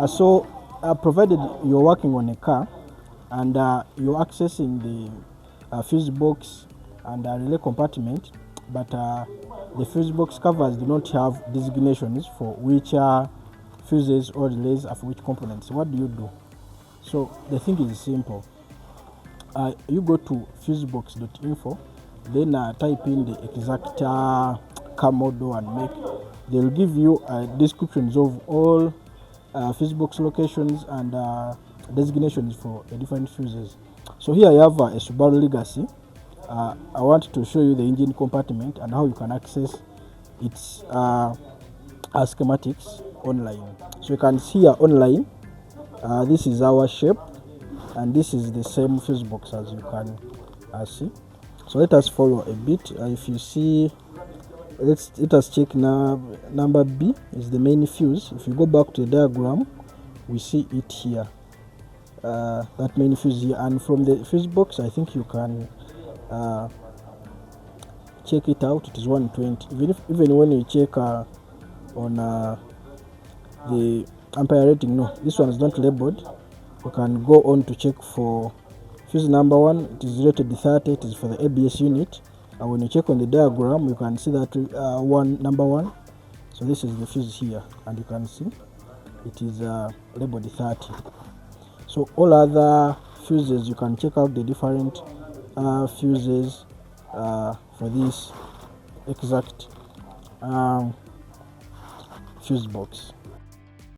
Provided you're working on a car and you're accessing the fuse box and relay compartment, but the fuse box covers do not have designations for which fuses or relays are for which components. What do you do? So the thing is simple. You go to fusebox.info, then type in the exact car model and make. They'll give you descriptions of all fusebox locations and designations for the different fuses. So here I have a Subaru Legacy. I want to show you the engine compartment and how you can access its schematics online. So you can see here online, this is our shape, and this is the same fuse box as you can see. So let us follow a bit. If you see, let us check now. Number B is the main fuse. If you go back to the diagram, we see it here. That main fuse here, and from the fuse box, I think you can check it out. It is 120. Even when you check on the ampere rating, no, this one is not labeled. You can go on to check for fuse number 1. It is rated 30. It is for the ABS unit. And when you check on the diagram, you can see that number 1. So this is the fuse here, and you can see it is labeled 30. So all other fuses, you can check out the different fuses for this exact fuse box.